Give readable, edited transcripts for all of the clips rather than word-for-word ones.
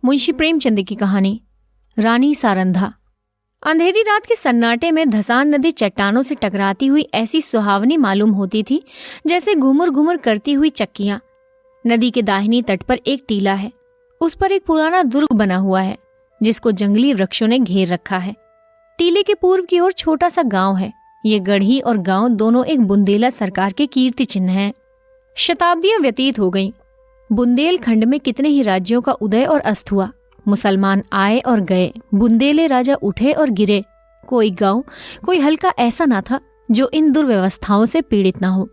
मुंशी प्रेमचंद की कहानी रानी सारंधा। अंधेरी रात के सन्नाटे में धसान नदी चट्टानों से टकराती हुई ऐसी सुहावनी मालूम होती थी जैसे घुमुर घुमुर करती हुई चक्कियां। नदी के दाहिनी तट पर एक टीला है। उस पर एक पुराना दुर्ग बना हुआ है जिसको जंगली वृक्षों ने घेर रखा है। टीले के पूर्व की ओर छोटा सा गांव है। ये गढ़ी और गांव दोनों एक बुंदेला सरकार के कीर्ति चिन्ह हैं। शताब्दियां व्यतीत हो गईं। बुंदेलखंड में कितने ही राज्यों का उदय और अस्त हुआ। मुसलमान आए और गए, बुंदेले राजा उठे और गिरे। कोई गांव, कोई हल्का ऐसा ना था जो इन दुर्व्यवस्थाओं से पीड़ित ना हो।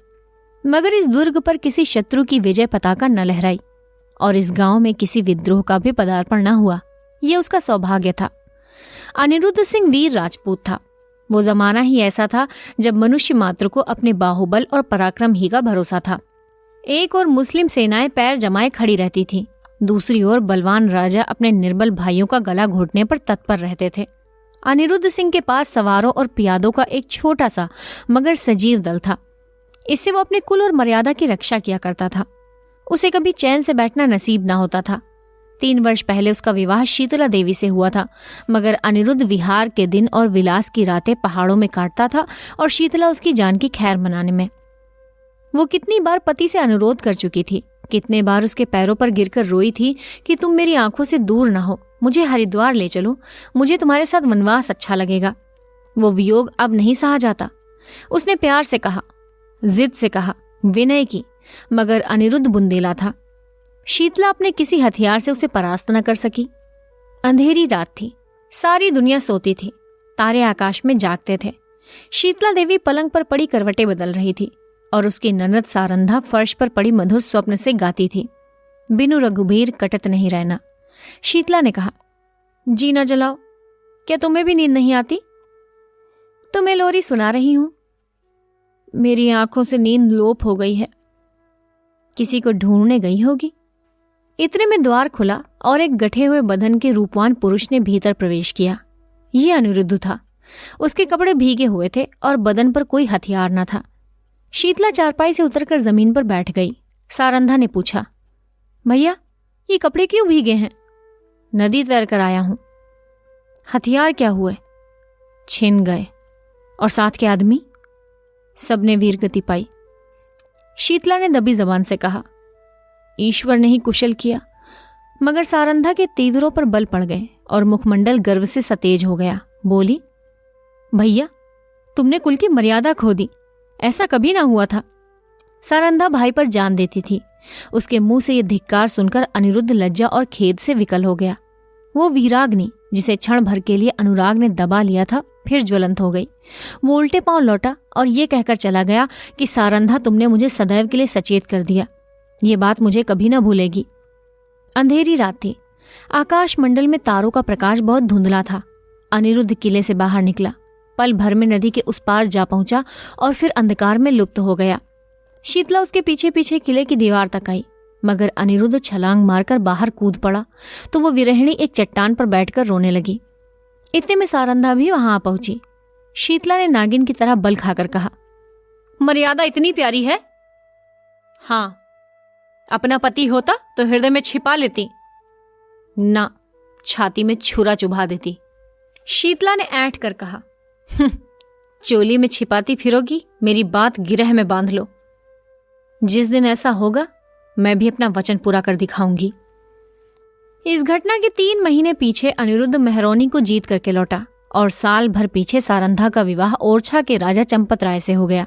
मगर इस दुर्ग पर किसी शत्रु की विजय पताका न लहराई और इस गांव में किसी विद्रोह का भी पदार्पण न हुआ। ये उसका सौभाग्य था। अनिरुद्ध सिंह वीर राजपूत था। वो जमाना ही ऐसा था जब मनुष्य मात्र को अपने बाहुबल और पराक्रम ही का भरोसा था। एक और मुस्लिम सेनाएं पैर जमाए खड़ी रहती थीं, दूसरी ओर बलवान राजा अपने निर्बल भाइयों का गला घोटने पर तत्पर रहते थे। अनिरुद्ध सिंह के पास सवारों और पियादों का एक छोटा सा मगर सजीव दल था। इससे वो अपने कुल और मर्यादा की रक्षा किया करता था। उसे कभी चैन से बैठना नसीब ना होता था। 3 वर्ष पहले उसका विवाह शीतला देवी से हुआ था, मगर अनिरुद्ध विहार के दिन और विलास की रातें पहाड़ों में काटता था और शीतला उसकी जान की खैर मनाने में। वो कितनी बार पति से अनुरोध कर चुकी थी, कितने बार उसके पैरों पर गिरकर रोई थी कि तुम मेरी आंखों से दूर ना हो, मुझे हरिद्वार ले चलो, मुझे तुम्हारे साथ वनवास अच्छा लगेगा। वो वियोग अब नहीं सहा जाता। उसने प्यार से कहा, जिद से कहा, विनय की, मगर अनिरुद्ध बुंदेला था। शीतला अपने किसी हथियार से उसे परास्त न कर सकी। अंधेरी रात थी, सारी दुनिया सोती थी, तारे आकाश में जागते थे। शीतला देवी पलंग पर पड़ी करवटें बदल रही थी और उसकी ननद सारंधा फर्श पर पड़ी मधुर स्वप्न से गाती थी, बिनु रघुबीर कटत नहीं रहना। शीतला ने कहा, जीना जलाओ, क्या तुम्हें भी नींद नहीं आती? तुम्हें लोरी सुना रही हूं। मेरी आंखों से नींद लोप हो गई है। किसी को ढूंढने गई होगी। इतने में द्वार खुला और एक गठे हुए बदन के रूपवान पुरुष ने भीतर प्रवेश किया। ये अनिरुद्ध था। उसके कपड़े भीगे हुए थे और बदन पर कोई हथियार न था। शीतला चारपाई से उतरकर जमीन पर बैठ गई। सारंधा ने पूछा, भैया ये कपड़े क्यों भीगे हैं? नदी तैर कर आया हूं। हथियार क्या हुए? छिन गए। और साथ के आदमी? सबने वीरगति पाई। शीतला ने दबी जबान से कहा, ईश्वर ने ही कुशल किया। मगर सारंधा के तीवरों पर बल पड़ गए और मुखमंडल गर्व से सतेज हो गया। बोली, भैया तुमने कुल की मर्यादा खो दी, ऐसा कभी ना हुआ था। सारंधा भाई पर जान देती थी। उसके मुंह से यह धिक्कार सुनकर अनिरुद्ध लज्जा और खेद से विकल हो गया। वो वीराग्नि जिसे क्षण भर के लिए अनुराग ने दबा लिया था फिर ज्वलंत हो गई। वो उल्टे पांव लौटा और ये कहकर चला गया कि सारंधा तुमने मुझे सदैव के लिए सचेत कर दिया। ये बात मुझे कभी ना भूलेगी। अंधेरी रात थी। आकाश मंडल में तारों का प्रकाश बहुत धुंधला था। अनिरुद्ध किले से बाहर निकला, पल भर में नदी के उस पार जा पहुंचा और फिर अंधकार में लुप्त हो गया। शीतला उसके पीछे पीछे किले की दीवार तक आई, मगर अनिरुद्ध छलांग मारकर बाहर कूद पड़ा तो वो विरहिणी एक चट्टान पर बैठकर रोने लगी। इतने में सारंधा भी वहां आ पहुंची। शीतला ने नागिन की तरह बल खाकर कहा, मर्यादा इतनी प्यारी है? हाँ, अपना पति होता तो हृदय में छिपा लेती, ना छाती में छुरा चुभा देती। शीतला ने ऐंठ कर कहा, चोली में छिपाती फिरोगी, मेरी बात गिरह में बांध लो। जिस दिन ऐसा होगा मैं भी अपना वचन पूरा कर दिखाऊंगी। इस घटना के 3 महीने पीछे अनिरुद्ध मेहरौनी को जीत करके लौटा और साल भर पीछे सारंधा का विवाह ओरछा के राजा चंपत राय से हो गया।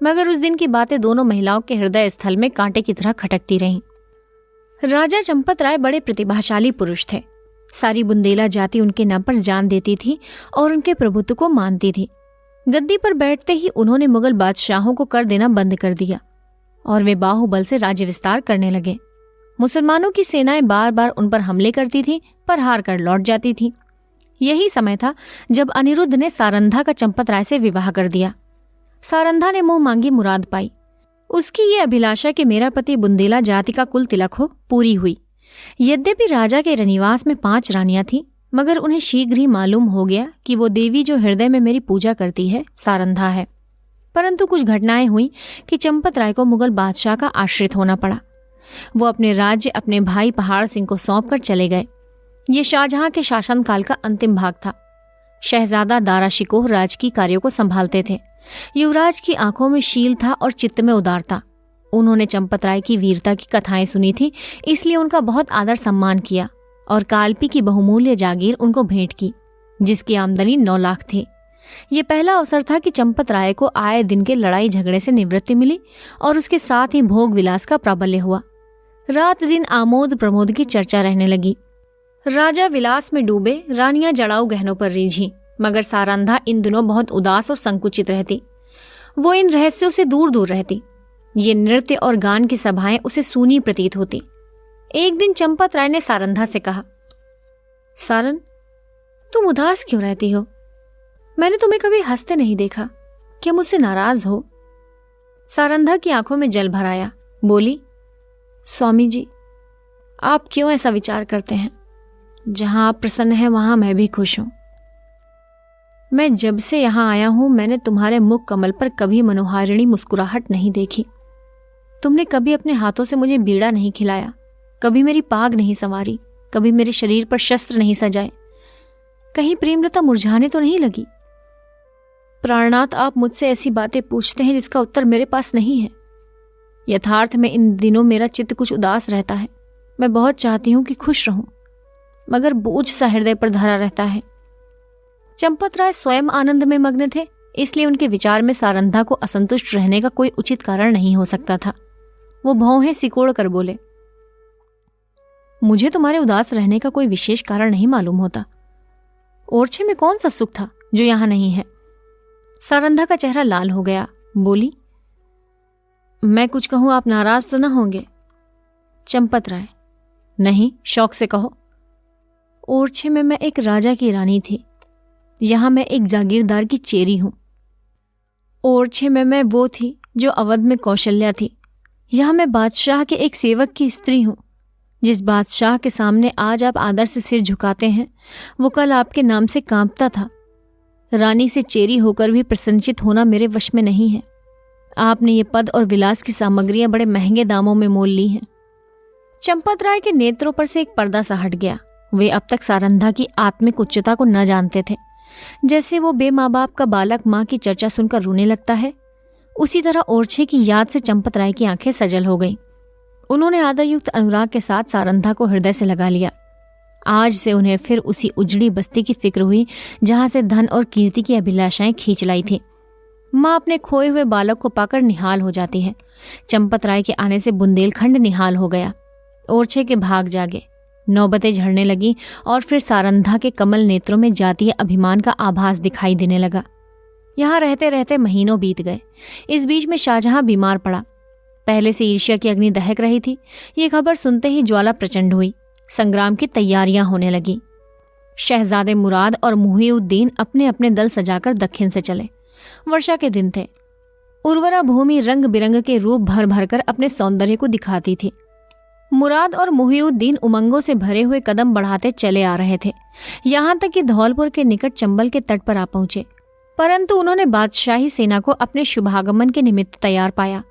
मगर उस दिन की बातें दोनों महिलाओं के हृदय स्थल में कांटे की तरह खटकती रहीं। राजा चंपत राय बड़े प्रतिभाशाली पुरुष थे। सारी बुंदेला जाति उनके नाम पर जान देती थी और उनके प्रभुत्व को मानती थी। गद्दी पर बैठते ही उन्होंने मुगल बादशाहों को कर देना बंद कर दिया और वे बाहुबल से राज्य विस्तार करने लगे। मुसलमानों की सेनाएं बार बार उन पर हमले करती थी पर हार कर लौट जाती थी। यही समय था जब अनिरुद्ध ने सारंधा का चंपत राय से विवाह कर दिया। सारंधा ने मुंह मांगी मुराद पाई। उसकी ये अभिलाषा कि मेरा पति बुंदेला जाति का कुल तिलक हो पूरी हुई। यद्यपि राजा के रनिवास में 5 रानियां थीं, मगर उन्हें शीघ्र ही मालूम हो गया कि वो देवी जो हृदय में मेरी पूजा करती है सारंधा है। परंतु कुछ घटनाएं हुई कि चंपत राय को मुगल बादशाह का आश्रित होना पड़ा। वो अपने राज्य अपने भाई पहाड़ सिंह को सौंप कर चले गए। ये शाहजहां के शासनकाल का अंतिम भाग था। शहजादा दारा शिकोह राजकीय कार्यों को संभालते थे। युवराज की आंखों में शील था और चित्त में उदारता। उन्होंने चंपत राय की वीरता की कथाएं सुनी थी, इसलिए उनका बहुत आदर सम्मान किया और कालपी की बहुमूल्य जागीर उनको भेंट की, जिसकी आमदनी 9 लाख थी। ये पहला अवसर था कि चंपत राय को आए दिन के लड़ाई झगड़े से निवृत्ति मिली और उसके साथ ही भोग विलास का प्राबल्य हुआ। रात दिन आमोद प्रमोद की चर्चा रहने लगी। राजा विलास में डूबे, रानियां जड़ाऊ गहनों पर रीझी, मगर सारंधा इन दिनों बहुत उदास और संकुचित रहती। वो इन रहस्यों से दूर दूर रहती। ये नृत्य और गान की सभाएं उसे सूनी प्रतीत होती। एक दिन चंपत राय ने सारंधा से कहा, सारन, तुम उदास क्यों रहती हो? मैंने तुम्हें कभी हंसते नहीं देखा। क्या मुझसे नाराज हो? सारंधा की आंखों में जल भर आया। बोली, स्वामी जी, आप क्यों ऐसा विचार करते हैं? जहां आप प्रसन्न हैं वहां मैं भी खुश हूं। मैं जब से यहां आया हूं मैंने तुम्हारे मुख कमल पर कभी मनोहारिणी मुस्कुराहट नहीं देखी। तुमने कभी अपने हाथों से मुझे बीड़ा नहीं खिलाया, कभी मेरी पाग नहीं संवारी, कभी मेरे शरीर पर शस्त्र नहीं सजाए। कहीं प्रेमलता मुरझाने तो नहीं लगी? प्राणनाथ, आप मुझसे ऐसी बातें पूछते हैं जिसका उत्तर मेरे पास नहीं है। यथार्थ में इन दिनों मेरा चित्त कुछ उदास रहता है। मैं बहुत चाहती हूं कि खुश रहूं, मगर बोझ सा हृदय पर धरा रहता है। चंपत राय स्वयं आनंद में मग्न थे, इसलिए उनके विचार में सारंधा को असंतुष्ट रहने का कोई उचित कारण नहीं हो सकता था। वो भौहें सिकोड़ कर बोले, मुझे तुम्हारे उदास रहने का कोई विशेष कारण नहीं मालूम होता। ओरछे में कौन सा सुख था जो यहां नहीं है? सारंधा का चेहरा लाल हो गया। बोली, मैं कुछ कहूं आप नाराज तो ना होंगे? चंपत राय, नहीं, शौक से कहो। ओरछे में मैं एक राजा की रानी थी, यहां मैं एक जागीरदार की चेरी हूं। ओरछे में मैं वो थी जो अवध में कौशल्या थी, यहां मैं बादशाह के एक सेवक की स्त्री हूं। जिस बादशाह के सामने आज आप आदर से सिर झुकाते हैं, वो कल आपके नाम से कांपता था। रानी से चेरी होकर भी प्रसन्नचित होना मेरे वश में नहीं है। आपने ये पद और विलास की सामग्रियां बड़े महंगे दामों में मोल ली हैं। चंपत राय के नेत्रों पर से एक पर्दा सा हट गया। वे अब तक सारंधा की आत्मिक उच्चता को न जानते थे। जैसे वो बे माँ बाप का बालक माँ की चर्चा सुनकर रोने लगता है, उसी तरह ओरछे की याद से चंपत राय की आंखें सजल हो गईं। उन्होंने आदरयुक्त अनुराग के साथ सारंधा को हृदय से लगा लिया। आज से उन्हें फिर उसी उजड़ी बस्ती की फिक्र हुई जहां से धन और कीर्ति की अभिलाषाएं खींच लाई थी। माँ अपने खोए हुए बालक को पाकर निहाल हो जाती है। चंपत राय के आने से बुंदेलखंड निहाल हो गया। ओरछे के भाग जागे, नौबतें झड़ने लगी और फिर सारंधा के कमल नेत्रों में जातीय अभिमान का आभास दिखाई देने लगा। यहाँ रहते रहते महीनों बीत गए। इस बीच में शाहजहां बीमार पड़ा। पहले से ईर्ष्या की अग्नि दहक रही थी। ये खबर सुनते ही ज्वाला प्रचंड हुई। संग्राम की तैयारियां होने लगी। शहजादे मुराद और मुहिउद्दीन अपने अपने दल सजाकर दक्षिण से चले। वर्षा के दिन थे। उर्वरा भूमि रंग बिरंग के रूप भर भर कर अपने सौंदर्य को दिखाती थी। मुराद और मुहिउद्दीन उमंगों से भरे हुए कदम बढ़ाते चले आ रहे थे, यहाँ तक कि धौलपुर के निकट चंबल के तट पर आ पहुंचे। परंतु उन्होंने बादशाही सेना को अपने शुभागमन के निमित्त तैयार पाया।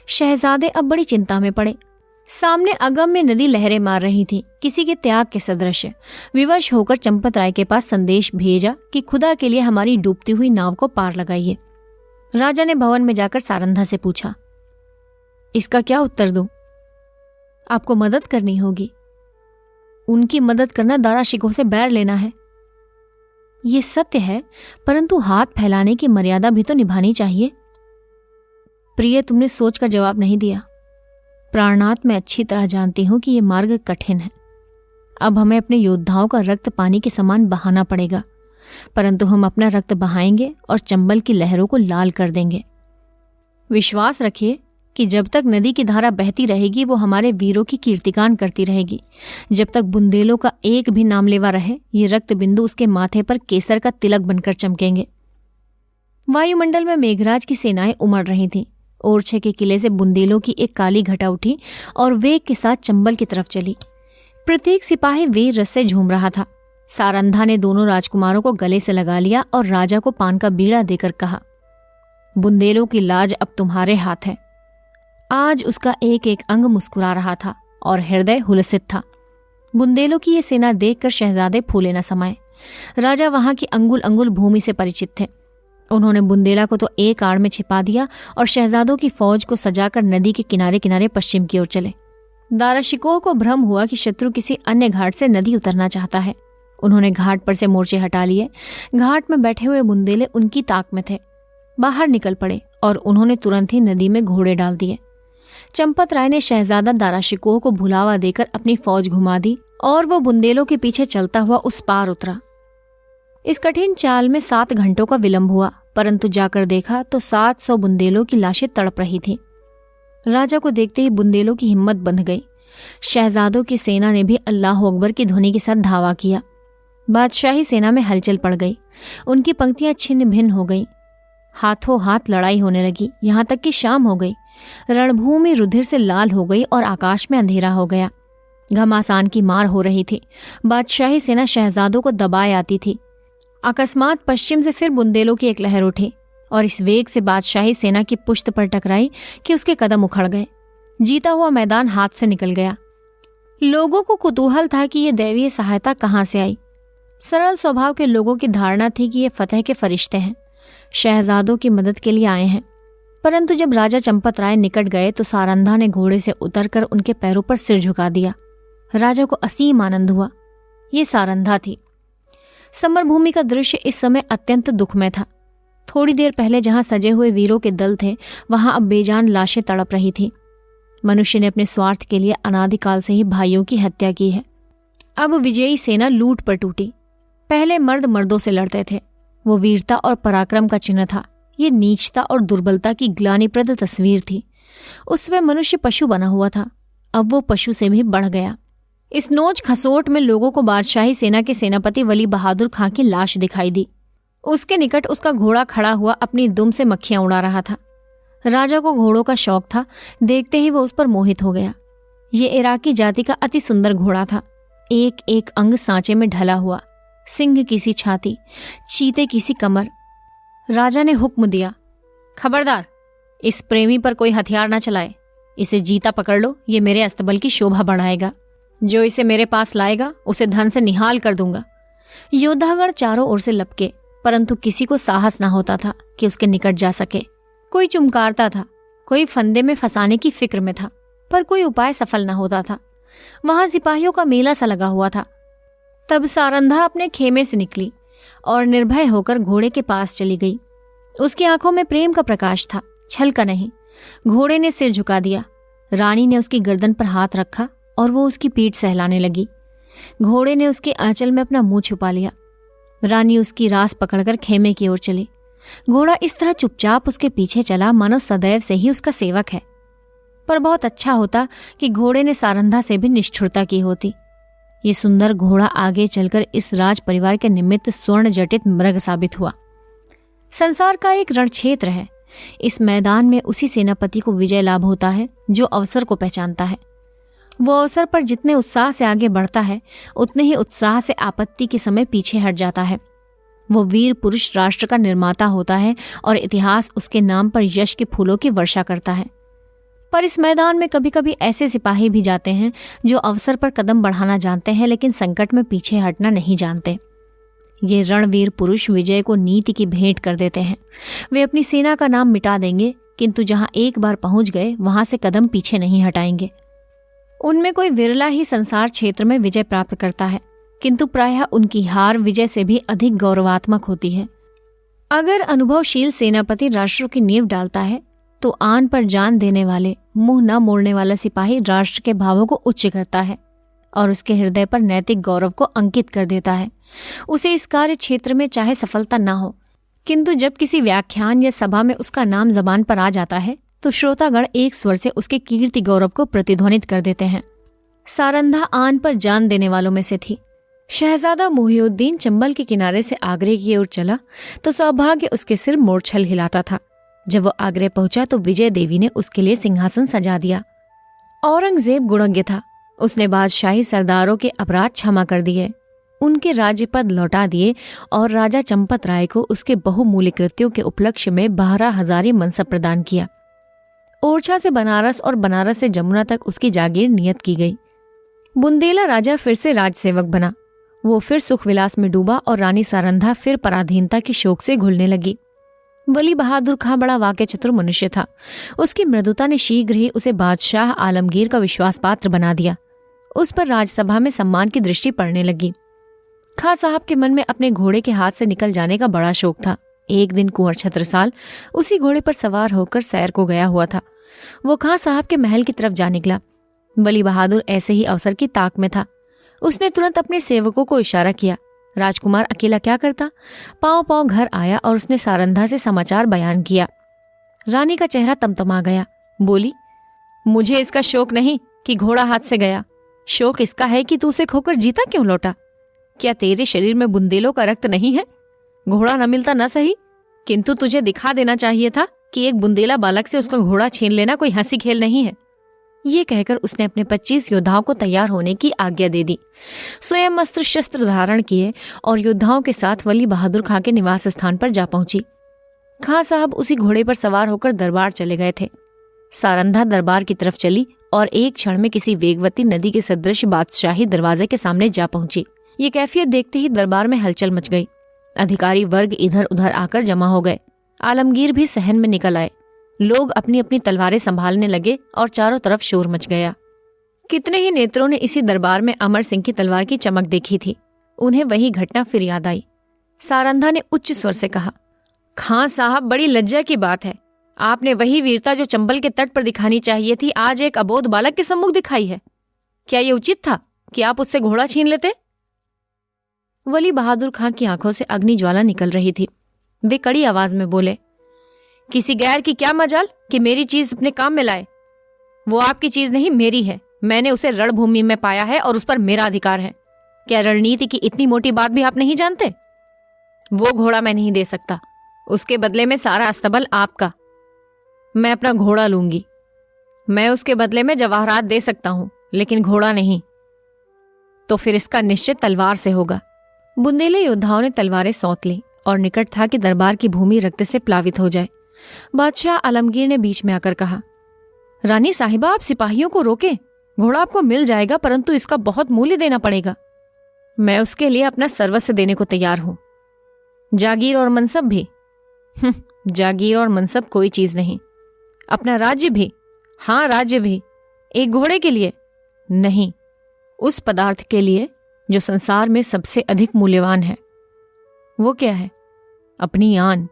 शहजादे अब बड़ी चिंता में पड़े। सामने अगम में नदी लहरें मार रही थी, किसी के त्याग के सदृश। विवश होकर चंपत राय के पास संदेश भेजा कि खुदा के लिए हमारी डूबती हुई नाव को पार लगाइए। राजा ने भवन में जाकर सारंधा से पूछा, इसका क्या उत्तर दूं? आपको मदद करनी होगी। उनकी मदद करना दारा शिकोह से बैर लेना है। ये सत्य है, परंतु हाथ फैलाने की मर्यादा भी तो निभानी चाहिए। प्रिय, तुमने सोच कर जवाब नहीं दिया। प्राणनाथ, मैं अच्छी तरह जानती हूं कि यह मार्ग कठिन है। अब हमें अपने योद्धाओं का रक्त पानी के समान बहाना पड़ेगा, परंतु हम अपना रक्त बहाएंगे और चंबल की लहरों को लाल कर देंगे। विश्वास रखिए कि जब तक नदी की धारा बहती रहेगी वो हमारे वीरों की कीर्तिगान करती रहेगी। जब तक बुंदेलों का एक भी नाम लेवा रहे, ये रक्त बिंदु उसके माथे पर केसर का तिलक बनकर चमकेंगे। वायुमंडल में मेघराज की सेनाएं उमड़ रही थीं। ओरछे के किले से बुंदेलों की एक काली घटा उठी और वेग के साथ चंबल की तरफ चली। प्रत्येक सिपाही वीर रस से झूम रहा था। सारंधा ने दोनों राजकुमारों को गले से लगा लिया और राजा को पान का बीड़ा देकर कहा, बुंदेलों की लाज अब तुम्हारे हाथ है। आज उसका एक एक अंग मुस्कुरा रहा था और हृदय हुलसित था। बुंदेलों की ये सेना देखकर शहजादे फूले न समाये। राजा वहां की अंगुल अंगुल भूमि से परिचित थे। उन्होंने बुंदेला को तो एक आड़ में छिपा दिया और शहजादों की फौज को सजाकर नदी के किनारे किनारे पश्चिम की ओर चले। दाराशिकोह को भ्रम हुआ कि शत्रु किसी अन्य घाट से नदी उतरना चाहता है। उन्होंने घाट पर से मोर्चे हटा लिए। घाट में बैठे हुए बुंदेले उनकी ताक में थे। बाहर निकल पड़े और उन्होंने तुरंत ही नदी में घोड़े डाल दिए। चंपत राय ने शहजादा दाराशिकोह को भुलावा देकर अपनी फौज घुमा दी और वो बुंदेलों के पीछे चलता हुआ उस पार उतरा। इस कठिन चाल में 7 घंटों का विलंब हुआ, परंतु जाकर देखा तो 700 बुंदेलों की लाशें तड़प रही थीं। राजा को देखते ही बुंदेलों की हिम्मत बंध गई। शहजादों की सेना ने भी अल्लाह अकबर की ध्वनि के साथ धावा किया। बादशाही सेना में हलचल पड़ गई। उनकी पंक्तियां छिन्न भिन्न हो गईं। हाथों हाथ लड़ाई होने लगी, यहाँ तक कि शाम हो गई। रणभूमि रुधिर से लाल हो गई और आकाश में अंधेरा हो गया। घमासान की मार हो रही थी। बादशाही सेना शहजादों को दबाए आती थी। अकस्मात पश्चिम से फिर बुंदेलों की एक लहर उठी और इस वेग से बादशाही सेना की पुश्त पर टकराई कि उसके कदम उखड़ गए। जीता हुआ मैदान हाथ से निकल गया। लोगों को कुतूहल था कि ये दैवीय सहायता कहाँ से आई। सरल स्वभाव के लोगों की धारणा थी कि ये फतेह के फरिश्ते हैं, शहजादों की मदद के लिए आए हैं। परंतु जब राजा चंपत राय निकट गए तो सारंधा ने घोड़े से उतरकर उनके पैरों पर सिर झुका दिया। राजा को असीम आनंद हुआ। ये सारंधा थी। समरभूमि का दृश्य इस समय अत्यंत दुखमय था। थोड़ी देर पहले जहां सजे हुए वीरों के दल थे, वहां अब बेजान लाशें तड़प रही थी। मनुष्य ने अपने स्वार्थ के लिए अनादिकाल से ही भाइयों की हत्या की है। अब विजयी सेना लूट पर टूटी। पहले मर्द मर्दों से लड़ते थे, वो वीरता और पराक्रम का चिन्ह था। ये नीचता और दुर्बलता की ग्लानिप्रद तस्वीर थी। उस समय मनुष्य पशु बना हुआ था, अब वो पशु से भी बढ़ गया। इस नोच खसोट में लोगों को बादशाही सेना के सेनापति वली बहादुर खां की लाश दिखाई दी। उसके निकट उसका घोड़ा खड़ा हुआ अपनी दुम से मक्खियां उड़ा रहा था। राजा को घोड़ों का शौक था, देखते ही वो उस पर मोहित हो गया। ये इराकी जाति का अति सुंदर घोड़ा था। एक एक अंग सांचे में ढला हुआ, सिंह की सी छाती, चीते की सी कमर। राजा ने हुक्म दिया, खबरदार, इस प्रेमी पर कोई हथियार न चलाए। इसे जीता पकड़ लो, ये मेरे अस्तबल की शोभा बढ़ाएगा। जो इसे मेरे पास लाएगा उसे धन से निहाल कर दूंगा। योद्धागण चारों ओर से लपके, परंतु किसी को साहस न होता था कि उसके निकट जा सके। कोई चुमकारता था, कोई फंदे में फंसाने की फिक्र में था, पर कोई उपाय सफल न होता था। वहां सिपाहियों का मेला सा लगा हुआ था। तब सारंधा अपने खेमे से निकली और निर्भय होकर घोड़े के पास चली गई। उसकी आंखों में प्रेम का प्रकाश था, छल का नहीं। घोड़े ने सिर झुका दिया। रानी ने उसकी गर्दन पर हाथ रखा और वो उसकी पीठ सहलाने लगी। घोड़े ने उसके आंचल में अपना मुंह छुपा लिया। रानी उसकी रास पकड़कर खेमे की ओर चली। घोड़ा इस तरह चुपचाप उसके पीछे चला मानो सदैव से ही उसका सेवक है। पर बहुत अच्छा होता कि घोड़े ने सारंधा से भी निष्ठुरता की होती। ये सुंदर घोड़ा आगे चलकर इस राज परिवार के निमित्त स्वर्ण जटित मृग साबित हुआ। संसार का एक रणक्षेत्र है। इस मैदान में उसी सेनापति को विजय लाभ होता है जो अवसर को पहचानता है। वो अवसर पर जितने उत्साह से आगे बढ़ता है, उतने ही उत्साह से आपत्ति के समय पीछे हट जाता है। वो वीर पुरुष राष्ट्र का निर्माता होता है और इतिहास उसके नाम पर यश के फूलों की वर्षा करता है। पर इस मैदान में कभी कभी ऐसे सिपाही भी जाते हैं जो अवसर पर कदम बढ़ाना जानते हैं, लेकिन संकट में पीछे हटना नहीं जानते। ये रणवीर पुरुष विजय को नीति की भेंट कर देते हैं। वे अपनी सेना का नाम मिटा देंगे, किंतु जहां एक बार पहुंच गए वहां से कदम पीछे नहीं हटाएंगे। उनमें कोई विरला ही संसार क्षेत्र में विजय प्राप्त करता है, किंतु प्रायः उनकी हार विजय से भी अधिक गौरवात्मक होती है। अगर अनुभवशील सेनापति राष्ट्र की नींव डालता है तो आन पर जान देने वाले, मुंह न मोड़ने वाला सिपाही राष्ट्र के भावों को उच्च करता है और उसके हृदय पर नैतिक गौरव को अंकित कर देता है। उसे इस कार्य क्षेत्र में चाहे सफलता न हो, किंतु जब किसी व्याख्यान या सभा में उसका नाम जबान पर आ जाता है तो श्रोतागण एक स्वर से उसके कीर्ति गौरव को प्रतिध्वनित कर देते हैं। सारंधा आन पर जान देने वालों में से थी। शहजादा मुहिउद्दीन चंबल के किनारे से आगरे की ओर चला तो सौभाग्य उसके सिर मोरछल हिलाता था। जब वो आगरे पहुंचा तो विजय देवी ने उसके लिए सिंहासन सजा दिया। औरंगजेब गुणज्ञ था। उसने बादशाही सरदारों के अपराध क्षमा कर दिए, उनके राज्य पद लौटा दिए और राजा चंपत राय को उसके बहुमूल्य कृत्यों के उपलक्ष्य में 12,000 मनसब प्रदान किया। ओरछा से बनारस और बनारस से जमुना तक उसकी जागीर नियत की गई। बुंदेला राजा फिर से राजसेवक बना। वो फिर सुख विलास में डूबा और रानी सारंधा फिर पराधीनता की शोक से घुलने लगी। वली बहादुर खां बड़ा वाक्य चतुर मनुष्य था। उसकी मृदुता ने शीघ्र ही उसे बादशाह आलमगीर का विश्वास पात्र बना दिया। उस पर राजसभा में सम्मान की दृष्टि पड़ने लगी। खां साहब के मन में अपने घोड़े के हाथ से निकल जाने का बड़ा शौक था। एक दिन कुंवर छत्रसाल उसी घोड़े पर सवार होकर सैर को गया हुआ था। वो खां साहब के महल की तरफ जा निकला। वली बहादुर ऐसे ही अवसर की ताक में था। उसने तुरंत अपने सेवकों को इशारा किया। राजकुमार अकेला क्या करता? पांव पांव घर आया और उसने सारंधा से समाचार बयान किया। रानी का चेहरा तमतमा गया। बोली, मुझे इसका शौक नहीं कि घोड़ा हाथ से गया। शौक इसका है कि तू उसे खोकर जीता क्यों लौटा। क्या तेरे शरीर में बुंदेलों का रक्त नहीं है? घोड़ा न मिलता न सही, किंतु तुझे दिखा देना चाहिए था कि एक बुंदेला बालक से उसका घोड़ा छीन लेना कोई हंसी खेल नहीं है। ये कहकर उसने अपने 25 योद्धाओं को तैयार होने की आज्ञा दे दी। स्वयं अस्त्र शस्त्र धारण किए और योद्धाओं के साथ वली बहादुर खां के निवास स्थान पर जा पहुंची। खां साहब उसी घोड़े पर सवार होकर दरबार चले गए थे। सारंधा दरबार की तरफ चली और एक क्षण में किसी वेगवती नदी के सदृश बादशाही दरवाजे के सामने जा पहुंची। ये कैफियत देखते ही दरबार में हलचल मच गई। अधिकारी वर्ग इधर उधर आकर जमा हो गए। आलमगीर भी सहन में निकल आए। लोग अपनी अपनी तलवारें संभालने लगे और चारों तरफ शोर मच गया। कितने ही नेत्रों ने इसी दरबार में अमर सिंह की तलवार की चमक देखी थी। उन्हें वही घटना फिर याद आई। सारंधा ने उच्च स्वर से कहा, खां साहब, बड़ी लज्जा की बात है। आपने वही वीरता जो चंबल के तट पर दिखानी चाहिए थी, आज एक अबोध बालक के सम्मुख दिखाई है। क्या ये उचित था कि आप उससे घोड़ा छीन लेते? वली बहादुर खां की आंखों से अग्नि ज्वाला निकल रही थी। वे कड़ी आवाज में बोले, किसी गैर की क्या मजाल कि मेरी चीज अपने काम में लाए। वो आपकी चीज नहीं, मेरी है। मैंने उसे रणभूमि में पाया है और उस पर मेरा अधिकार है। क्या रणनीति की इतनी मोटी बात भी आप नहीं जानते? वो घोड़ा मैं नहीं दे सकता। उसके बदले में सारा अस्तबल आपका। मैं अपना घोड़ा लूंगी। मैं उसके बदले में जवाहरात दे सकता हूं, लेकिन घोड़ा नहीं। तो फिर इसका निश्चित तलवार से होगा। बुंदेले योद्धाओं ने तलवारें सौंत ली और निकट था कि दरबार की भूमि रक्त से प्लावित हो जाए। बादशाह आलमगीर ने बीच में आकर कहा, रानी साहिबा, आप सिपाहियों को रोके। घोड़ा आपको मिल जाएगा, परंतु इसका बहुत मूल्य देना पड़ेगा। मैं उसके लिए अपना सर्वस्व देने को तैयार हूं। जागीर और मनसब भी? जागीर और मनसब कोई चीज नहीं। अपना राज्य भी? हाँ, राज्य भी। एक घोड़े के लिए? नहीं, उस पदार्थ के लिए जो संसार में सबसे अधिक मूल्यवान है। वो क्या है? अपनी आन।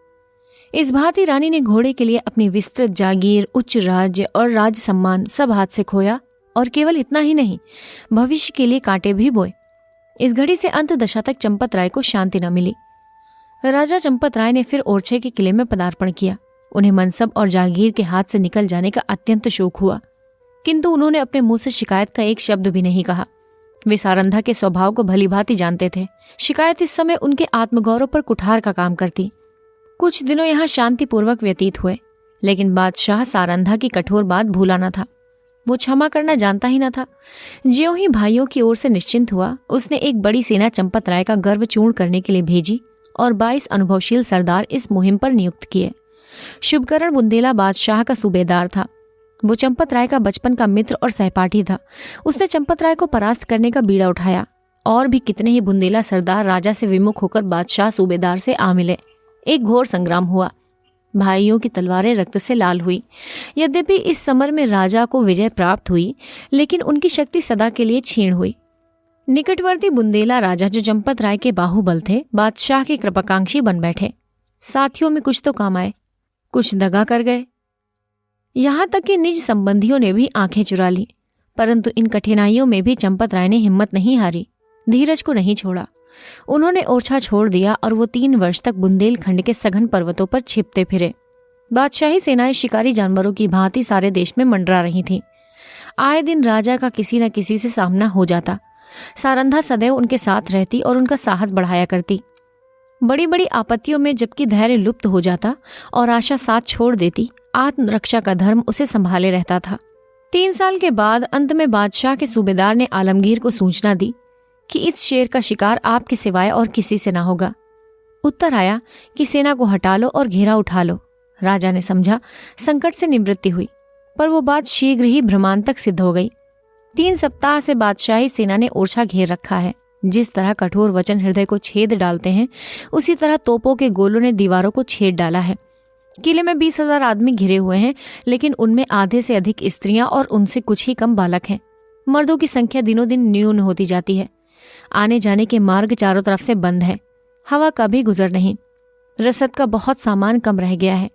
इस भांति रानी ने घोड़े के लिए अपनी विस्तृत जागीर, उच्च राज्य और राज सम्मान सब हाथ से खोया, और केवल इतना ही नहीं, भविष्य के लिए कांटे भी बोए। इस घड़ी से अंत दशा तक चंपत राय को शांति न मिली। राजा चंपत राय ने फिर ओरछे के किले में पदार्पण किया। उन्हें मनसब और जागीर के हाथ से निकल जाने का अत्यंत शोक हुआ, किंतु उन्होंने अपने मुंह से शिकायत का एक शब्द भी नहीं कहा। वे सारंधा के स्वभाव को भलीभांति जानते थे। शिकायत इस समय उनके आत्मगौरव पर कुठार का काम करती। कुछ दिनों यहाँ शांतिपूर्वक व्यतीत हुए, लेकिन बादशाह सारंधा की कठोर बात भूला न था। वो क्षमा करना जानता ही न था। ज्यों ही भाइयों की ओर से निश्चिंत हुआ, उसने एक बड़ी सेना चंपत राय का गर्व चूर्ण करने के लिए भेजी और 22 अनुभवशील सरदार इस मुहिम पर नियुक्त किए। शुभकरण बुंदेला बादशाह का सूबेदार था। वो चंपत राय का बचपन का मित्र और सहपाठी था। उसने चंपत राय को परास्त करने का बीड़ा उठाया, और भी कितने ही बुंदेला सरदार राजा से विमुख होकर बादशाह सूबेदार से आ मिले। एक घोर संग्राम हुआ। भाइयों की तलवारें रक्त से लाल हुई। यद्यपि इस समर में राजा को विजय प्राप्त हुई, लेकिन उनकी शक्ति सदा के लिए क्षीण हुई। निकटवर्ती बुंदेला राजा, जो चंपत राय के बाहुबल थे, बादशाह के कृपाकांक्षी बन बैठे। साथियों में कुछ तो काम आए, कुछ दगा कर गए। यहाँ तक कि निज संबंधियों ने भी आंखें चुरा ली। परंतु इन कठिनाइयों में भी चंपत राय ने हिम्मत नहीं हारी, धीरज को नहीं छोड़ा। उन्होंने ओरछा छोड़ दिया और वो 3 वर्ष तक बुंदेलखंड के सघन पर्वतों पर छिपते फिरे। बादशाही सेनाएं शिकारी जानवरों की भांति सारे देश में मंडरा रही थीं। आए दिन राजा का किसी न किसी से सामना हो जाता। सारंधा सदैव उनके साथ रहती और उनका साहस बढ़ाया करती। बड़ी बड़ी आपत्तियों में जबकि धैर्य लुप्त हो जाता और आशा साथ छोड़ देती, आत्मरक्षा का धर्म उसे संभाले रहता था। 3 साल के बाद अंत में बादशाह के सूबेदार ने आलमगीर को सूचना दी कि इस शेर का शिकार आपके सिवाय और किसी से ना होगा। उत्तर आया कि सेना को हटा लो और घेरा उठा लो। राजा ने समझा संकट से निवृत्ति हुई, पर वो बात शीघ्र ही भ्रमांतक सिद्ध हो गई। 3 सप्ताह से बादशाही सेना ने ओरछा घेर रखा है। जिस तरह कठोर वचन हृदय को छेद डालते हैं, उसी तरह तोपों के गोलों ने दीवारों को छेद डाला है। किले में 20,000 आदमी घिरे हुए हैं, लेकिन उनमें आधे से अधिक स्त्रियां और उनसे कुछ ही कम बालक हैं। मर्दों की संख्या दिनों दिन न्यून होती जाती है। आने जाने के मार्ग चारों तरफ से बंद है। हवा का भी गुजर नहीं। रसद का बहुत सामान कम रह गया है।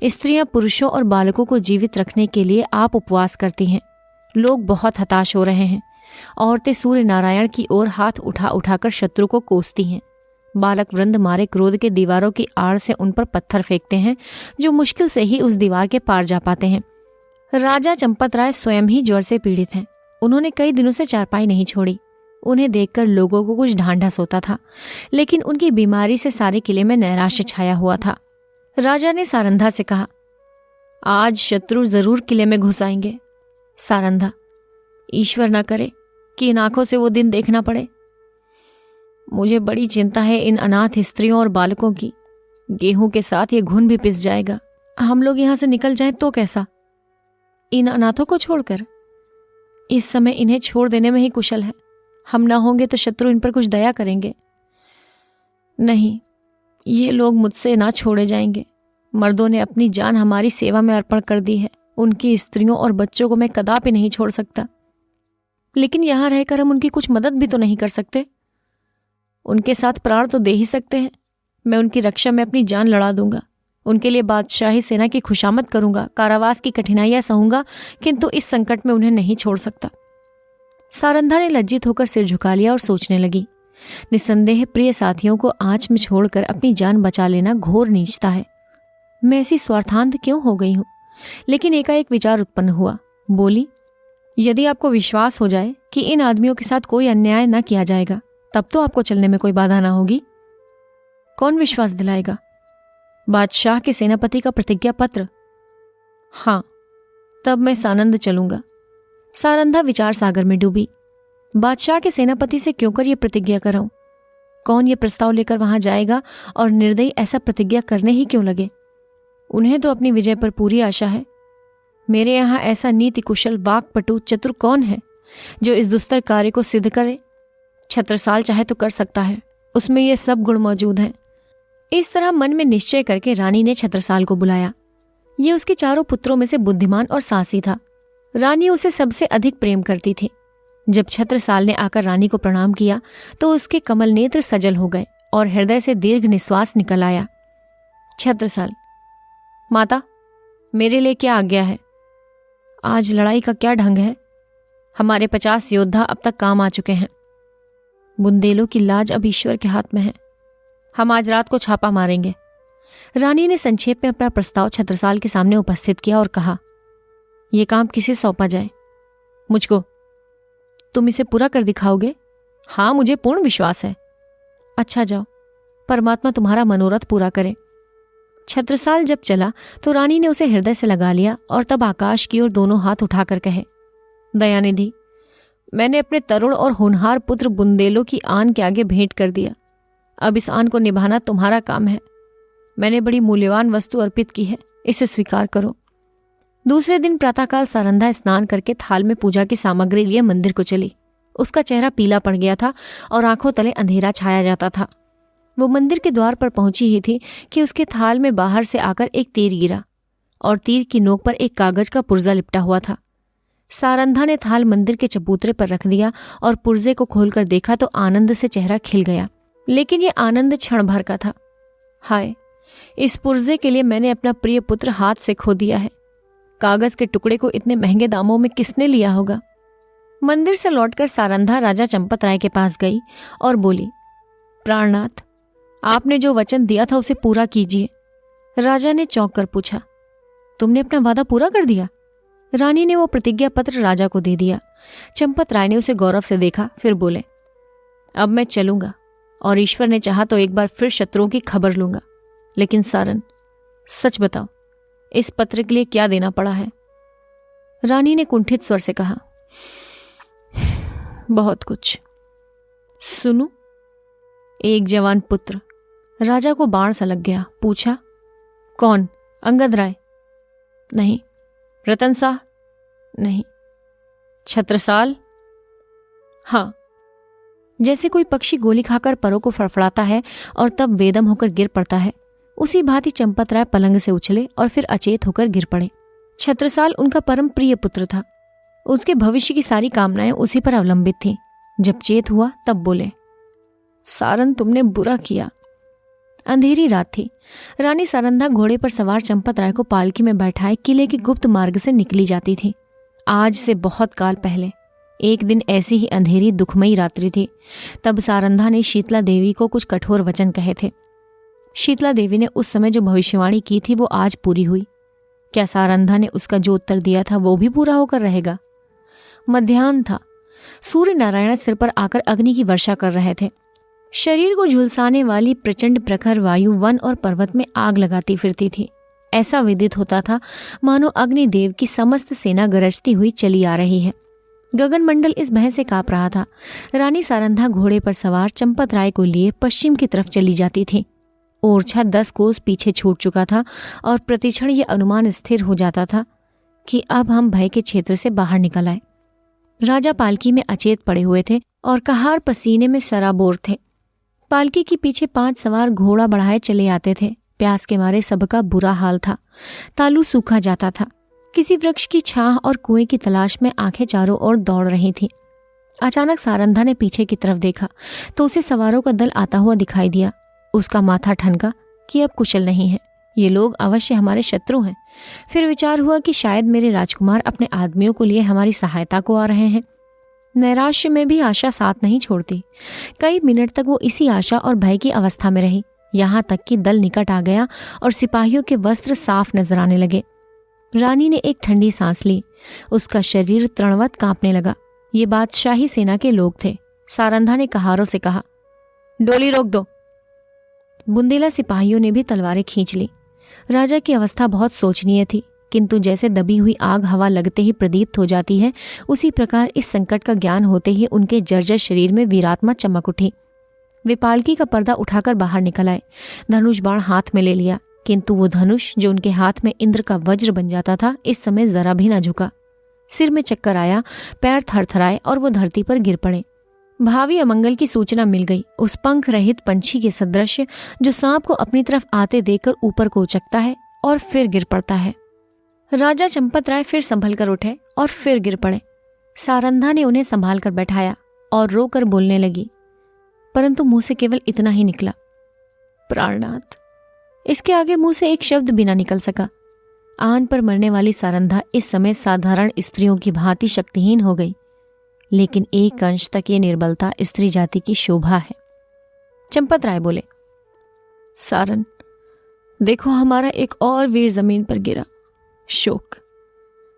स्त्रियां पुरुषों और बालकों को जीवित रखने के लिए आप उपवास करती हैं। लोग बहुत हताश हो रहे हैं। औरतें सूर्य नारायण की ओर हाथ उठा उठाकर शत्रु को कोसती हैं। बालक वृंद मारे क्रोध के दीवारों की आड़ से उन पर पत्थर फेंकते हैं, जो मुश्किल से ही उस दीवार के पार जा पाते हैं। राजा चंपत राय स्वयं ही ज्वर से पीड़ित हैं। उन्होंने कई दिनों से चारपाई नहीं छोड़ी। उन्हें देखकर लोगों को कुछ ढांढस होता था, लेकिन उनकी बीमारी से सारे किले में नैराश्य छाया हुआ था। राजा ने सारंधा से कहा, आज शत्रु जरूर किले में घुस आएंगे। सारंधा, ईश्वर न करे कि इन आंखों से वो दिन देखना पड़े। मुझे बड़ी चिंता है इन अनाथ स्त्रियों और बालकों की। गेहूं के साथ ये घुन भी पिस जाएगा। हम लोग यहां से निकल जाएं तो कैसा? इन अनाथों को छोड़कर? इस समय इन्हें छोड़ देने में ही कुशल है। हम ना होंगे तो शत्रु इन पर कुछ दया करेंगे। नहीं, ये लोग मुझसे ना छोड़े जाएंगे। मर्दों ने अपनी जान हमारी सेवा में अर्पण कर दी है। उनकी स्त्रियों और बच्चों को मैं कदापि नहीं छोड़ सकता। लेकिन यहां रहकर हम उनकी कुछ मदद भी तो नहीं कर सकते। उनके साथ प्राण तो दे ही सकते हैं। मैं उनकी रक्षा में अपनी जान लड़ा दूंगा। उनके लिए बादशाही सेना की खुशामद करूंगा, कारावास की कठिनाइयां सहूंगा, किंतु इस संकट में उन्हें नहीं छोड़ सकता। सारंधा ने लज्जित होकर सिर झुका लिया और सोचने लगी। निसंदेह प्रिय साथियों को आंच में छोड़कर अपनी जान बचा लेना घोर नीचता है। मैं ऐसी स्वार्थांत क्यों हो गई हूं? लेकिन एकाएक विचार उत्पन्न हुआ। बोली, यदि आपको विश्वास हो जाए कि इन आदमियों के साथ कोई अन्याय न किया जाएगा, तब तो आपको चलने में कोई बाधा ना होगी। कौन विश्वास दिलाएगा? बादशाह के सेनापति का प्रतिज्ञा पत्र? हाँ, तब मैं सानंद चलूंगा। सारंधा विचार सागर में डूबी। बादशाह के सेनापति से क्यों कर ये प्रतिज्ञा कराऊं? कौन ये प्रस्ताव लेकर वहां जाएगा और निर्दयी ऐसा प्रतिज्ञा करने ही क्यों लगे? उन्हें तो अपनी विजय पर पूरी आशा है। मेरे यहां ऐसा नीति कुशल, वाक्पटु, चतुर कौन है जो इस दुस्तर कार्य को सिद्ध करे? छत्रसाल चाहे तो कर सकता है, उसमें ये सब गुण मौजूद हैं। इस तरह मन में निश्चय करके रानी ने छत्रसाल को बुलाया। ये उसके चारों पुत्रों में से बुद्धिमान और साहसी था। रानी उसे सबसे अधिक प्रेम करती थी। जब छत्रसाल ने आकर रानी को प्रणाम किया तो उसके कमल नेत्र सजल हो गए और हृदय से दीर्घ निश्वास निकल आया। छत्रसाल, माता, मेरे लिए क्या आज्ञा है? आज लड़ाई का क्या ढंग है? हमारे 50 योद्धा अब तक काम आ चुके हैं। बुंदेलों की लाज अब ईश्वर के हाथ में है। हम आज रात को छापा मारेंगे। रानी ने संक्षेप में अपना प्रस्ताव छत्रसाल के सामने उपस्थित किया और कहा, यह काम किसे सौंपा जाए? मुझको। तुम इसे पूरा कर दिखाओगे? हाँ, मुझे पूर्ण विश्वास है। अच्छा, जाओ, परमात्मा तुम्हारा मनोरथ पूरा करे। छत्रसाल जब चला तो रानी ने उसे हृदय से लगा लिया और तब आकाश की ओर दोनों हाथ उठाकर कहे, दयानिधि, मैंने अपने तरुण और होनहार पुत्र बुंदेलों की आन के आगे भेंट कर दिया। अब इस आन को निभाना तुम्हारा काम है। मैंने बड़ी मूल्यवान वस्तु अर्पित की है, इसे स्वीकार करो। दूसरे दिन प्रातःकाल सारंधा स्नान करके थाल में पूजा की सामग्री लिए मंदिर को चली। उसका चेहरा पीला पड़ गया था और आंखों तले अंधेरा छाया जाता था। वो मंदिर के द्वार पर पहुंची ही थी कि उसके थाल में बाहर से आकर एक तीर गिरा और तीर की नोक पर एक कागज का पुर्जा लिपटा हुआ था। सारंधा ने थाल मंदिर के चबूतरे पर रख दिया और पुर्जे को खोलकर देखा तो आनंद से चेहरा खिल गया। लेकिन ये आनंद क्षण भर का था। हाय, इस पुर्जे के लिए मैंने अपना प्रिय पुत्र हाथ से खो दिया है। कागज के टुकड़े को इतने महंगे दामों में किसने लिया होगा? मंदिर से लौटकर सारंधा राजा चंपत राय के पास गई और बोली, प्राणनाथ, आपने जो वचन दिया था उसे पूरा कीजिए। राजा ने चौंक कर पूछा, तुमने अपना वादा पूरा कर दिया? रानी ने वो प्रतिज्ञा पत्र राजा को दे दिया। चंपत राय ने उसे गौरव से देखा, फिर बोले, अब मैं चलूंगा और ईश्वर ने चाहा तो एक बार फिर शत्रुओं की खबर लूंगा। लेकिन सारन, सच बताओ, इस पत्र के लिए क्या देना पड़ा है? रानी ने कुंठित स्वर से कहा, बहुत कुछ। सुनो। एक जवान पुत्र। राजा को बाण सा लग गया। पूछा, कौन? अंगद राय? नहीं। रतन शाह? नहीं। छत्रसाल? हाँ। जैसे कोई पक्षी गोली खाकर परों को फड़फड़ाता है और तब बेदम होकर गिर पड़ता है, उसी भांति चंपत राय पलंग से उछले और फिर अचेत होकर गिर पड़े। छत्रसाल उनका परम प्रिय पुत्र था। उसके भविष्य की सारी कामनाएं उसी पर अवलंबित थीं। जब चेत हुआ तब बोले, सारन, तुमने बुरा किया। अंधेरी रात थी। रानी सारंधा घोड़े पर सवार चंपत राय को पालकी में बैठाए किले के गुप्त मार्ग से निकली जाती थी। आज से बहुत काल पहले एक दिन ऐसी ही अंधेरी दुखमयी रात्रि थी। तब सारंधा ने शीतला देवी को कुछ कठोर वचन कहे थे। शीतला देवी ने उस समय जो भविष्यवाणी की थी वो आज पूरी हुई। क्या सारंधा ने उसका जो उत्तर दिया था वो भी पूरा होकर रहेगा? मध्याह्न था। सूर्य नारायण सिर पर आकर अग्नि की वर्षा कर रहे थे। शरीर को झुलसाने वाली प्रचंड प्रखर वायु वन और पर्वत में आग लगाती फिरती थी। ऐसा विदित होता था मानो अग्निदेव की समस्त सेना गरजती हुई चली आ रही है। गगनमंडल इस भय से कांप रहा था। रानी सारंधा घोड़े पर सवार चंपत राय को लिए पश्चिम की तरफ चली जाती थी। ओरछा 10 कोस पीछे छूट चुका था और प्रतिक्षण ये अनुमान स्थिर हो जाता था कि अब हम भय के क्षेत्र से बाहर निकल आए। राजा पालकी में अचेत पड़े हुए थे और कहार पसीने में सराबोर थे। पालकी के पीछे 5 सवार घोड़ा बढ़ाए चले आते थे। प्यास के मारे सबका बुरा हाल था। तालू सूखा जाता था। किसी वृक्ष की छाह और कुएं की तलाश में आंखें चारों ओर दौड़ रही थीं। अचानक सारंधा ने पीछे की तरफ देखा तो उसे सवारों का दल आता हुआ दिखाई दिया। उसका माथा ठनका कि अब कुशल नहीं है, ये लोग अवश्य हमारे शत्रु हैं। फिर विचार हुआ कि शायद मेरे राजकुमार अपने आदमियों को लिए हमारी सहायता को आ रहे हैं। नैराश्य में भी आशा साथ नहीं छोड़ती। कई मिनट तक वो इसी आशा और भय की अवस्था में रही, यहाँ तक कि दल निकट आ गया और सिपाहियों के वस्त्र साफ नजर आने लगे। रानी ने एक ठंडी सांस ली। उसका शरीर तृणवत कांपने लगा। ये बादशाही सेना के लोग थे। सारंधा ने कहारों से कहा, डोली रोक दो। बुंदेला सिपाहियों ने भी तलवारें खींच ली। राजा की अवस्था बहुत शोचनीय थी, किंतु जैसे दबी हुई आग हवा लगते ही प्रदीप्त हो जाती है, उसी प्रकार इस संकट का ज्ञान होते ही उनके जर्जर शरीर में वीरात्मा चमक उठी। वे पालकी का पर्दा उठाकर बाहर निकल आए। धनुष बाण हाथ में ले लिया, किंतु वो धनुष जो उनके हाथ में इंद्र का वज्र बन जाता था, इस समय जरा भी न झुका। सिर में चक्कर आया, पैर थरथराए और वो धरती पर गिर पड़े। भावी अमंगल की सूचना मिल गई। उस पंख रहित पंछी के सदृश जो सांप को अपनी तरफ आते देखकर ऊपर को उचकता है और फिर गिर पड़ता है। राजा चंपत राय फिर संभल कर उठे और फिर गिर पड़े। सारंधा ने उन्हें संभाल कर बैठाया और रोकर बोलने लगी, परंतु मुंह से केवल इतना ही निकला, प्राणनाथ। इसके आगे मुंह से एक शब्द भी ना निकल सका। आन पर मरने वाली सारंधा इस समय साधारण स्त्रियों की भांति शक्तिहीन हो गई, लेकिन एक अंश तक ये निर्बलता स्त्री जाति की शोभा है। चंपत राय बोले, सारन, देखो हमारा एक और वीर जमीन पर गिरा। शोक,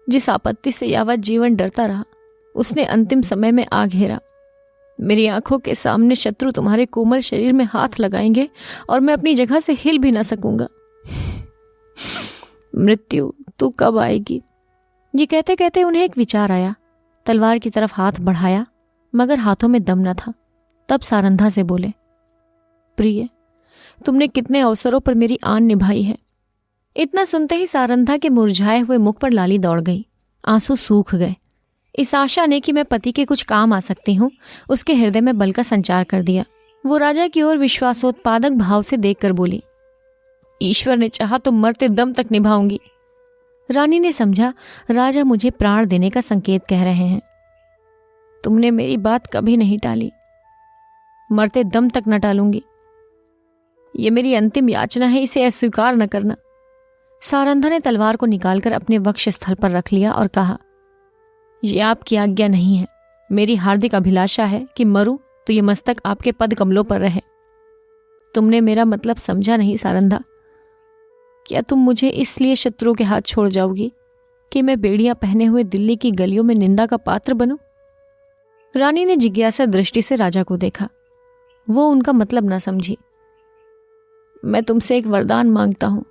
जिस आपत्ति से यावत जीवन डरता रहा, उसने अंतिम समय में आ घेरा। मेरी आंखों के सामने शत्रु तुम्हारे कोमल शरीर में हाथ लगाएंगे और मैं अपनी जगह से हिल भी ना सकूंगा। मृत्यु, तू कब आएगी? ये कहते कहते उन्हें एक विचार आया। तलवार की तरफ हाथ बढ़ाया, मगर हाथों में दम न था। तब सारंधा से बोले, प्रिय, तुमने कितने अवसरों पर मेरी आन निभाई है। इतना सुनते ही सारंधा के मुरझाए हुए मुख पर लाली दौड़ गई। आंसू सूख गए। इस आशा ने कि मैं पति के कुछ काम आ सकती हूँ, उसके हृदय में बल का संचार कर दिया। वो राजा की ओर विश्वासोत्पादक भाव से देखकर बोली, ईश्वर ने चाहा तो मरते दम तक निभाऊंगी। रानी ने समझा राजा मुझे प्राण देने का संकेत कह रहे हैं। तुमने मेरी बात कभी नहीं टाली, मरते दम तक न टालूंगी। ये मेरी अंतिम याचना है, इसे अस्वीकार न करना। सारंधा ने तलवार को निकालकर अपने वक्ष स्थल पर रख लिया और कहा, यह आपकी आज्ञा नहीं है। मेरी हार्दिक अभिलाषा है कि मरूं तो ये मस्तक आपके पद कमलों पर रहे। तुमने मेरा मतलब समझा नहीं सारंधा। क्या तुम मुझे इसलिए शत्रुओं के हाथ छोड़ जाओगी कि मैं बेड़ियां पहने हुए दिल्ली की गलियों में निंदा का पात्र बनूं? रानी ने जिज्ञासा दृष्टि से राजा को देखा। वो उनका मतलब ना समझी। मैं तुमसे एक वरदान मांगता हूं,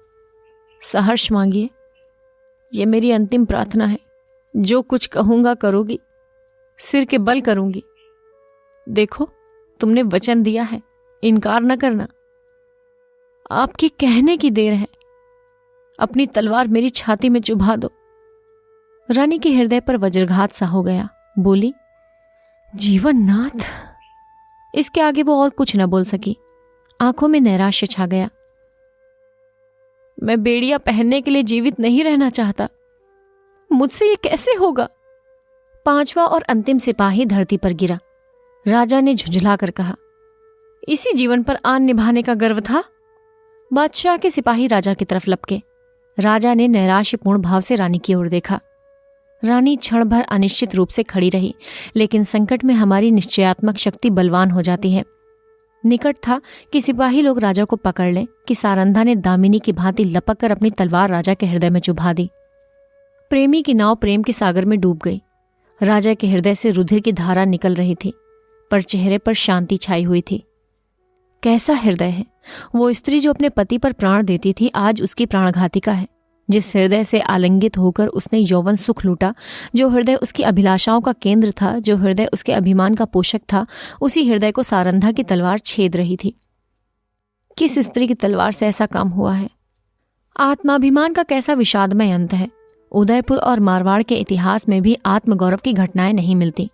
सहर्ष मांगिए। यह मेरी अंतिम प्रार्थना है। जो कुछ कहूंगा करोगी, सिर के बल करूंगी। देखो, तुमने वचन दिया है, इनकार न करना। आपके कहने की देर है। अपनी तलवार मेरी छाती में चुभा दो। रानी के हृदय पर वज्रघात सा हो गया। बोली, जीवननाथ। इसके आगे वो और कुछ न बोल सकी। आंखों में नैराश्य छा गया। मैं बेड़िया पहनने के लिए जीवित नहीं रहना चाहता। मुझसे ये कैसे होगा? पांचवा और अंतिम सिपाही धरती पर गिरा। राजा ने झुंझला कर कहा, इसी जीवन पर आन निभाने का गर्व था? बादशाह के सिपाही राजा की तरफ लपके। राजा ने नैराश्यपूर्ण भाव से रानी की ओर देखा। रानी क्षण भर अनिश्चित रूप से खड़ी रही, लेकिन संकट में हमारी निश्चयात्मक शक्ति बलवान हो जाती है। निकट था कि सिपाही लोग राजा को पकड़ लें कि सारंधा ने दामिनी की भांति लपक कर अपनी तलवार राजा के हृदय में चुभा दी। प्रेमी की नाव प्रेम के सागर में डूब गई। राजा के हृदय से रुधिर की धारा निकल रही थी, पर चेहरे पर शांति छाई हुई थी। कैसा हृदय है! वो स्त्री जो अपने पति पर प्राण देती थी, आज उसकी प्राणघातिका है। जिस हृदय से आलिंगित होकर उसने यौवन सुख लूटा, जो हृदय उसकी अभिलाषाओं का केंद्र था, जो हृदय उसके अभिमान का पोषक था, उसी हृदय को सारंधा की तलवार छेद रही थी। किस स्त्री की तलवार से ऐसा काम हुआ है? आत्माभिमान का कैसा विषादमय अंत है! उदयपुर और मारवाड़ के इतिहास में भी आत्मगौरव की घटनाएं नहीं मिलती।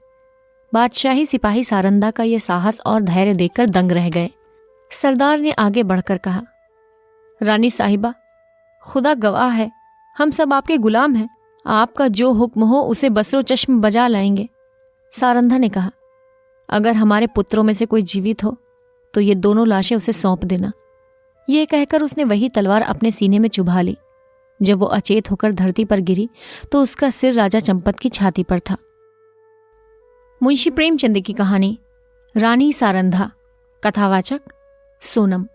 बादशाही सिपाही सारंधा का यह साहस और धैर्य देखकर दंग रह गए। सरदार ने आगे बढ़कर कहा, रानी साहिबा, खुदा गवाह है, हम सब आपके गुलाम हैं। आपका जो हुक्म हो उसे बसरो चश्म बजा लाएंगे। सारंधा ने कहा, अगर हमारे पुत्रों में से कोई जीवित हो तो ये दोनों लाशें उसे सौंप देना। ये कहकर उसने वही तलवार अपने सीने में चुभा ली। जब वो अचेत होकर धरती पर गिरी तो उसका सिर राजा चंपत की छाती पर था। मुंशी प्रेमचंद की कहानी रानी सारंधा। कथावाचक सोनम।